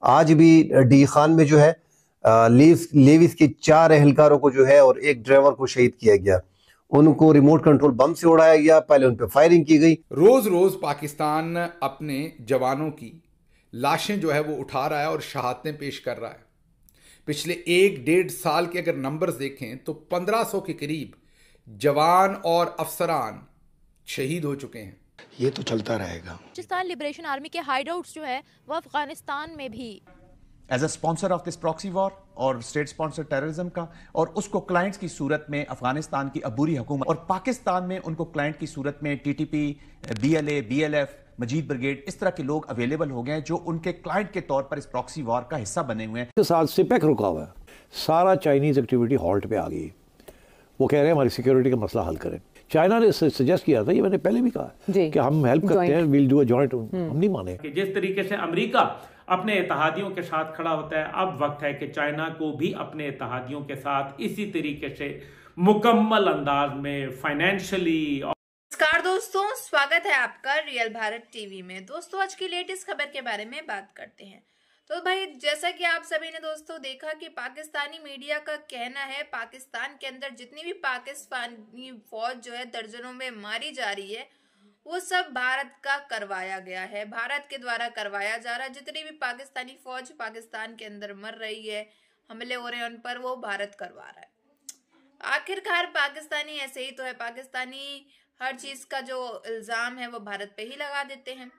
आज भी डी खान में जो है लेविस के 4 एहलकारों को जो है और एक ड्राइवर को शहीद किया गया। उनको रिमोट कंट्रोल बम से उड़ाया गया, पहले उन पर फायरिंग की गई। रोज रोज पाकिस्तान अपने जवानों की लाशें जो है वो उठा रहा है और शहादतें पेश कर रहा है। पिछले 1-1.5 साल के अगर नंबर्स देखें तो 1500 के करीब जवान और अफसरान शहीद हो चुके हैं। ये तो चलता रहेगा। पाकिस्तान लिबरेशन आर्मी के हाइडआउट्स जो है वो अफगानिस्तान में भी as a sponsor of this proxy war और स्टेट स्पॉन्सर टेररिज्म का, और उसको क्लाइंट्स की सूरत में अफगानिस्तान की अबूरी हुकूमत, और पाकिस्तान में उनको क्लाइंट की सूरत में टीटीपी, बीएलए, बीएलएफ, मजीद ब्रिगेड, इस तरह के लोग अवेलेबल हो गए जो उनके क्लाइंट के तौर पर इस प्रॉक्सी वॉर का हिस्सा बने हुए हैं। के साथ सिपेक रुका हुआ है, सारा चाइनीज एक्टिविटी हॉल्ट पे आ गई। वो कह रहे हैं हमारी सिक्योरिटी का मसला हल करें। चाइना ने सजेस्ट किया था, ये मैंने पहले भी कहा कि हम हेल्प करते हैं, विल डू अ जॉइंट। हम नहीं माने। जिस तरीके से अमेरिका अपने इत्तेहादियों के साथ खड़ा होता है, अब वक्त है कि चाइना को भी अपने इत्तेहादियों के साथ इसी तरीके से मुकम्मल अंदाज में फाइनेंशियली। नमस्कार दोस्तों, स्वागत है आपका रियल भारत टीवी में। दोस्तों, आज की लेटेस्ट खबर के बारे में बात करते हैं। तो भाई, जैसा कि आप सभी ने दोस्तों देखा कि पाकिस्तानी मीडिया का कहना है पाकिस्तान के अंदर जितनी भी पाकिस्तानी फौज जो है दर्जनों में मारी जा रही है, वो सब भारत का करवाया गया है, भारत के द्वारा करवाया जा रहा है। जितनी भी पाकिस्तानी फौज पाकिस्तान के अंदर मर रही है, हमले हो रहे हैं उन पर, वो भारत करवा रहा है। आखिरकार पाकिस्तानी ऐसे ही तो है, पाकिस्तानी हर चीज का जो इल्जाम है वो भारत पे ही लगा देते हैं।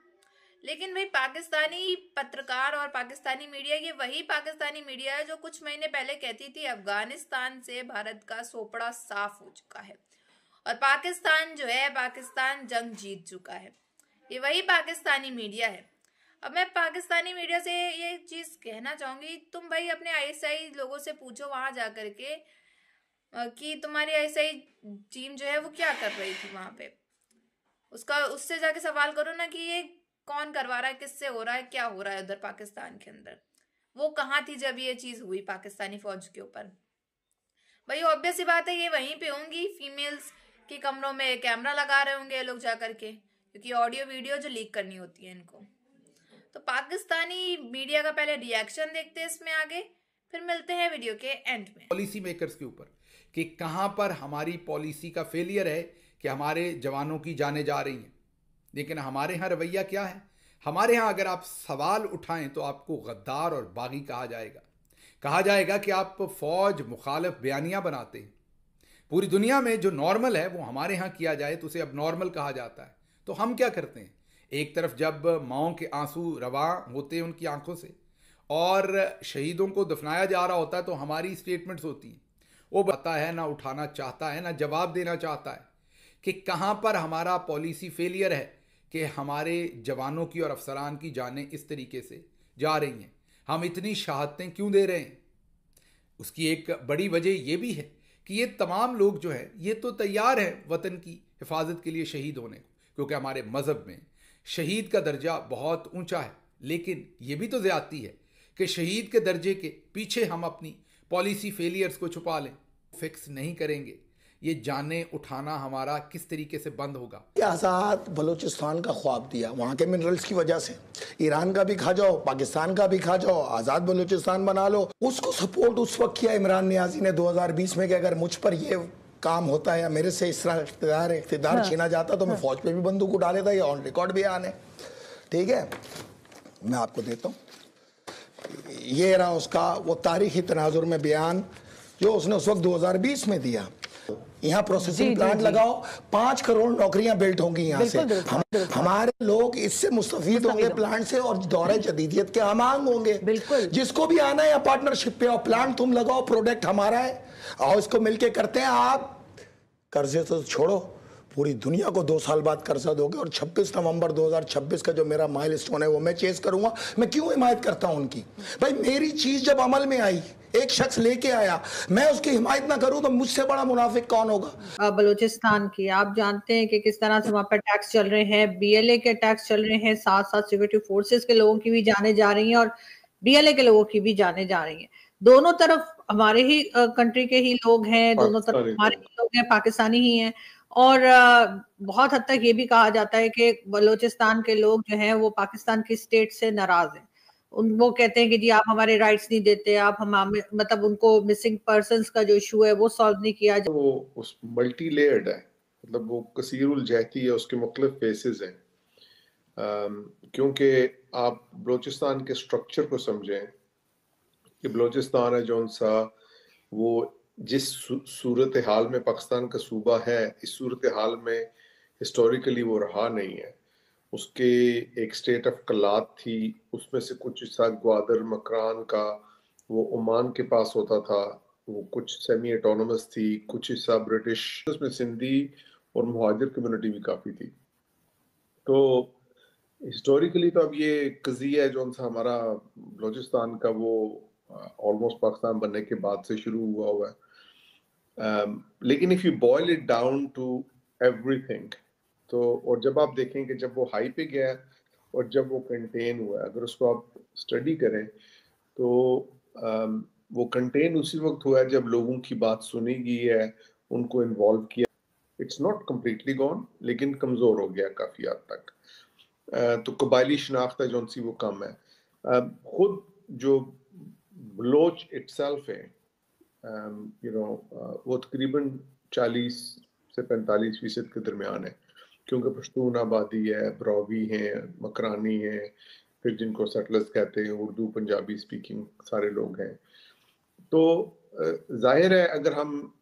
लेकिन भाई, पाकिस्तानी पत्रकार और पाकिस्तानी मीडिया, ये वही पाकिस्तानी मीडिया है जो कुछ महीने पहले कहती थी अफगानिस्तान से भारत का सोपड़ा साफ हो चुका है और पाकिस्तान जो है, पाकिस्तान जंग जीत चुका है। ये वही पाकिस्तानी मीडिया है। अब मैं पाकिस्तानी मीडिया से ये चीज कहना चाहूंगी, तुम भाई अपने आईएसआई लोगों से पूछो वहां जाकर के कि तुम्हारी आईएसआई टीम जो है वो क्या कर रही थी वहां पे। उससे जाके सवाल करो ना कि ये कौन करवा रहा है, किससे हो रहा है, क्या हो रहा है उधर पाकिस्तान के अंदर। वो कहाँ थी जब ये चीज हुई पाकिस्तानी फौज के ऊपर। भाई ऑब्वियस सी बात है, ये वहीं पे होंगी, फीमेल्स के कमरों में कैमरा लगा रहे होंगे लोग जाकर के, क्योंकि ऑडियो वीडियो जो लीक करनी होती है इनको। तो पाकिस्तानी मीडिया का पहले रिएक्शन देखते हैं इसमें, आगे फिर मिलते हैं वीडियो के एंड में। पॉलिसी मेकर्स के ऊपर कि कहां पर हमारी पॉलिसी का फेलियर है कि हमारे जवानों की जानें जा रही हैं। लेकिन हमारे यहाँ रवैया क्या है? हमारे यहाँ अगर आप सवाल उठाएं तो आपको गद्दार और बागी कहा जाएगा कि आप फौज मुखालिफ बयानियां बनाते हैं। पूरी दुनिया में जो नॉर्मल है वो हमारे यहाँ किया जाए तो उसे अब नॉर्मल कहा जाता है। तो हम क्या करते हैं, एक तरफ जब माओं के आंसू रवा होते हैं उनकी आंखों से और शहीदों को दफनाया जा रहा होता है तो हमारी स्टेटमेंट्स होती हैं। वो बताता है, ना उठाना चाहता है, ना जवाब देना चाहता है कि कहाँ पर हमारा पॉलिसी फेलियर है कि हमारे जवानों की और अफसरान की जानें इस तरीके से जा रही हैं, हम इतनी शहादतें क्यों दे रहे हैं। उसकी एक बड़ी वजह यह भी है कि ये तमाम लोग जो है ये तो तैयार हैं वतन की हिफाजत के लिए शहीद होने को, क्योंकि हमारे मज़हब में शहीद का दर्जा बहुत ऊंचा है। लेकिन ये भी तो ज़्यादती है कि शहीद के दर्जे के पीछे हम अपनी पॉलिसी फेलियर्स को छुपा लें। फिक्स नहीं करेंगे, ये जाने उठाना हमारा किस तरीके से बंद होगा। आज़ाद बलूचिस्तान का ख्वाब दिया, वहाँ के मिनरल्स की वजह से ईरान का भी खा जाओ, पाकिस्तान का भी खा जाओ, आज़ाद बलूचिस्तान बना लो। उसको सपोर्ट उस वक्त किया इमरान नियाजी ने 2020 में कि अगर मुझ पर ये काम होता है या मेरे से इस तरह इख्तिदार छीना जाता तो मैं फौज पे भी बंदूक उठा लेता। ये ऑन रिकॉर्ड बयान है, ठीक है, मैं आपको देता हूँ। ये रहा उसका वो तारीखी तनाजुर में बयान जो उसने उस वक्त 2020 में दिया। यहाँ प्रोसेसिंग प्लांट लगाओ, 5 करोड़ नौकरियां बिल्ट होंगी यहाँ से। हमारे लोग इससे मुस्तफीद होंगे प्लांट से और दौरे जदीदियत के हमांग होंगे। जिसको भी आना है या पार्टनरशिप पे और प्लांट तुम लगाओ, प्रोडक्ट हमारा है और इसको मिलके करते हैं। आप कर्जे तो छोड़ो, पूरी दुनिया को 2 साल बाद कर्जा दोगे और 26 नवंबर 2026 का जो मेरा माइलस्टोन है वो मैं चेस करूंगा। मैं क्यों हिमायत करता हूं उनकी? भाई मेरी चीज जब अमल में आई, एक शख्स लेके आया, मैं उसकी हिमायत ना करूं तो मुझसे बड़ा मुनाफिक कौन होगा? बलूचिस्तान की आप जानते हैं कि किस तरह से वहाँ पर टैक्स चल रहे हैं, बीएलए के टैक्स चल रहे हैं, साथ साथ सिक्योरिटी फोर्सेस के लोगों की भी जाने जा रही हैं और बीएलए के लोगों की भी जाने जा रही हैं। दोनों तरफ हमारे ही कंट्री के ही लोग हैं, दोनों तरफ हमारे ही लोग हैं, पाकिस्तानी ही हैं। और बहुत हद तक ये भी कहा जाता है कि बलूचिस्तान के लोग जो हैं वो पाकिस्तान की स्टेट से नाराज हैं। वो कहते हैं कि जी आप हमारे राइट्स नहीं देते, आप मतलब उनको मिसिंग पर्संस का जो इशू है वो सॉल्व नहीं किया। वो उस मल्टी लेयर्ड है, मतलब वो कसीर उल जहती है, उसके मुख्तलिफ फेसेस हैं। क्योंकि आप बलूचिस्तान के स्ट्रक्चर को समझें कि बलूचिस्तान है जौन सा वो जिस सूरत हाल में पाकिस्तान का सूबा है, इस सूरत हाल में हिस्टोरिकली वो रहा नहीं है। उसके एक स्टेट ऑफ कलात थी, उसमें से कुछ हिस्सा ग्वादर मकरान का वो ओमान के पास होता था, वो कुछ सेमी ऑटोनोमस थी, कुछ हिस्सा ब्रिटिश, उसमें सिंधी और मुहाजिर कम्युनिटी भी काफ़ी थी। तो हिस्टोरिकली तो अब ये कज़िया है जो हमारा बलूचिस्तान का वो ऑलमोस्ट पाकिस्तान बनने के बाद से शुरू हुआ है। लेकिन if you boil it down to everything, तो और जब आप देखें कि जब वो हाई पे गया और जब वो कंटेन हुआ, अगर उसको आप स्टडी करें तो वो कंटेन उसी वक्त हुआ है जब लोगों की बात सुनी गई है, उनको इन्वॉल्व किया। इट्स नॉट कम्प्लीटली गॉन, लेकिन कमज़ोर हो गया काफ़ी हद तक। तो कबायली शनाख्त है जो सी वो कम है। खुद जो बलोच इटसेल्फ है, वो तकरीबन 40 से 45% के दरमियान है, क्योंकि पश्तून आबादी है, ब्रावी हैं, मकरानी हैं, फिर जिनको सेटलर्स कहते हैं, उर्दू पंजाबी स्पीकिंग सारे लोग हैं। तो जाहिर है अगर हम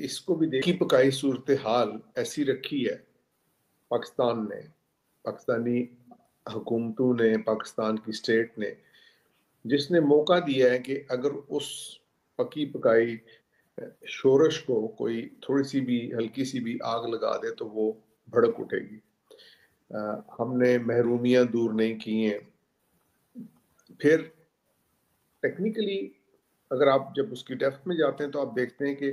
इसको भी देखी पकाई सूरत हाल ऐसी रखी है पाकिस्तान ने, पाकिस्तानी हुकूमतों ने, पाकिस्तान की स्टेट ने, जिसने मौका दिया है कि अगर उस पकी पकाई शोरश को कोई थोड़ी सी भी हल्की सी भी आग लगा दे तो वो भड़क उठेगी। हमने महरूमियां दूर नहीं की हैं। फिर टेक्निकली अगर आप जब उसकी डेप्थ में जाते हैं तो आप देखते हैं कि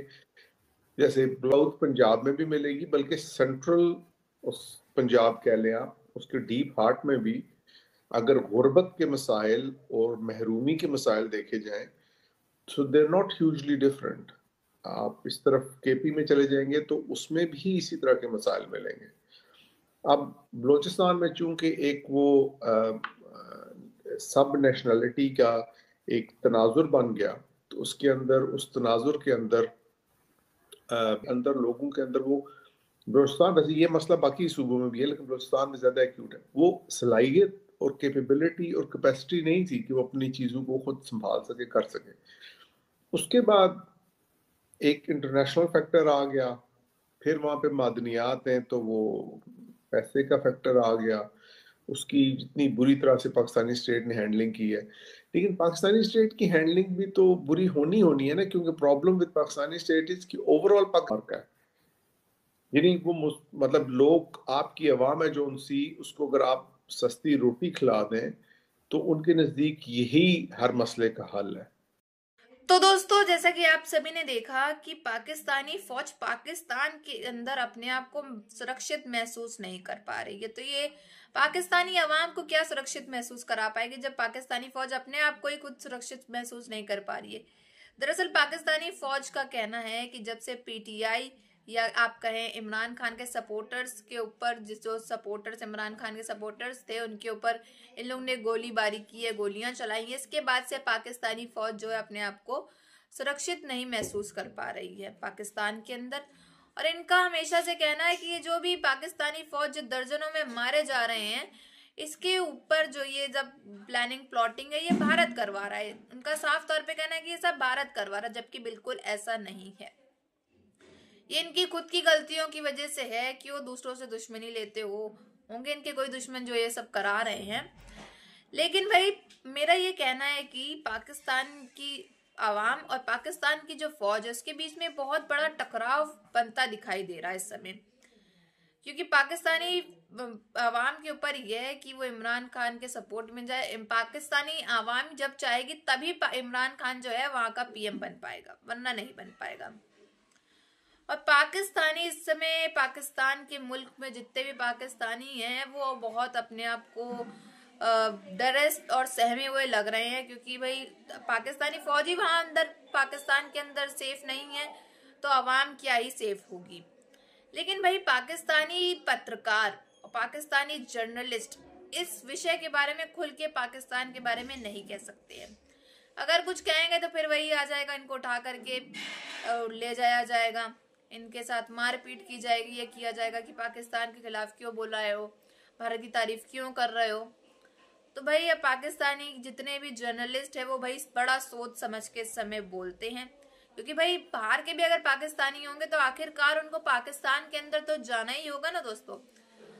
जैसे ब्लाउथ पंजाब में भी मिलेगी, बल्कि सेंट्रल उस पंजाब कह लें आप, उसके डीप हार्ट में भी अगर गुर्बत के मसाइल और महरूमी के मसाइल देखे जाएं तो they are not hugely different. आप इस तरफ केपी में चले जाएंगे तो उसमें भी इसी तरह के मसाइल मिलेंगे। अब बलूचिस्तान में चूंकि एक वो सब नेशनलिटी का एक तनाजुर बन गया, तो उसके अंदर, उस तनाजुर के अंदर लोगों के अंदर वो बलूचिस्तान, वैसे ये मसला बाकी सूबों में भी है लेकिन बलूचिस्तान में ज़्यादा एक्यूट है, वो सलाहियत और कैपेबिलिटी और कैपेसिटी नहीं थी कि वो अपनी चीज़ों को खुद संभाल सके, कर सके। उसके बाद एक इंटरनेशनल फैक्टर आ गया, फिर वहाँ पे मादनियात हैं तो वो पैसे का फैक्टर आ गया, उसकी जितनी बुरी तरह से पाकिस्तानी स्टेट ने हैंडलिंग की है। लेकिन पाकिस्तानी स्टेट की हैंडलिंग भी तो बुरी होनी है ना, क्योंकि problem with Pakistani state is कि ओवरऑल पाकिस्तान का है, यानी वो मतलब लोग, आपकी आवाम है जो उनसी, उसको अगर आप सस्ती रोटी खिला दें तो उनके नज़दीक यही हर मसले का हल है। तो दोस्तों, जैसा कि आप सभी ने देखा कि पाकिस्तानी फौज पाकिस्तान के अंदर अपने आप को सुरक्षित महसूस नहीं कर पा रही है, तो ये पाकिस्तानी अवाम को क्या सुरक्षित महसूस करा पाएगी जब पाकिस्तानी फौज अपने आप को ही खुद सुरक्षित महसूस नहीं कर पा रही है। दरअसल पाकिस्तानी फौज का कहना है कि जब से पीटीआई या आप कहें इमरान खान के सपोर्टर्स के ऊपर, जो सपोर्टर्स इमरान खान के सपोर्टर्स थे उनके ऊपर इन लोगों ने गोलीबारी की है, गोलियां चलाई है, इसके बाद से पाकिस्तानी फौज जो है अपने आप को सुरक्षित नहीं महसूस कर पा रही है पाकिस्तान के अंदर। और इनका हमेशा से कहना है कि ये जो भी पाकिस्तानी फौज जो दर्जनों में मारे जा रहे हैं, इसके ऊपर जो ये जब प्लानिंग प्लॉटिंग है ये भारत करवा रहा है। उनका साफ तौर पे कहना है कि ये सब भारत करवा रहा है, जबकि बिल्कुल ऐसा नहीं है। ये इनकी खुद की गलतियों की वजह से है कि वो दूसरों से दुश्मनी लेते होंगे इनके कोई दुश्मन जो ये सब करा रहे हैं। लेकिन भाई मेरा ये कहना है कि पाकिस्तान की आवाम और पाकिस्तान की जो फौज है उसके बीच में बहुत बड़ा टकराव बनता दिखाई दे रहा है इस समय, क्योंकि पाकिस्तानी आवाम के ऊपर यह है कि वो इमरान खान के सपोर्ट में जाए। पाकिस्तानी आवाम जब चाहेगी तभी इमरान खान जो है वहां का पीएम बन पाएगा, वरना नहीं बन पाएगा। और पाकिस्तानी इस समय पाकिस्तान के मुल्क में जितने भी पाकिस्तानी हैं वो बहुत अपने आप को डरे और सहमे हुए लग रहे हैं, क्योंकि भाई पाकिस्तानी फौजी वहां अंदर पाकिस्तान के अंदर सेफ नहीं है तो आवाम क्या ही सेफ होगी। लेकिन भाई पाकिस्तानी पत्रकार और पाकिस्तानी जर्नलिस्ट इस विषय के बारे में खुल के पाकिस्तान के बारे में नहीं कह सकते हैं। अगर कुछ कहेंगे तो फिर वही आ जाएगा, इनको उठा करके ले जाया जाएगा, इनके साथ मारपीट की जाएगी, ये किया जाएगा कि पाकिस्तान के खिलाफ क्यों बोल रहे हो, भारत की तारीफ क्यों कर रहे हो। तो भाई ये पाकिस्तानी जितने भी जर्नलिस्ट है वो भाई बड़ा सोच समझ के इस समय बोलते हैं, क्योंकि भाई बाहर के भी अगर पाकिस्तानी होंगे तो आखिरकार उनको पाकिस्तान के अंदर तो जाना ही होगा ना दोस्तों।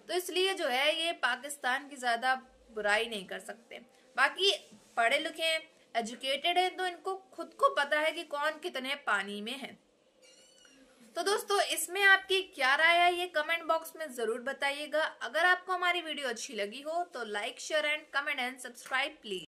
तो इसलिए जो है ये पाकिस्तान की ज्यादा बुराई नहीं कर सकते। बाकी पढ़े लिखे एजुकेटेड है तो इनको खुद को पता है कि कौन कितने पानी में है। तो दोस्तों इसमें आपकी क्या राय है ये कमेंट बॉक्स में जरूर बताइएगा। अगर आपको हमारी वीडियो अच्छी लगी हो तो like share and comment and subscribe please.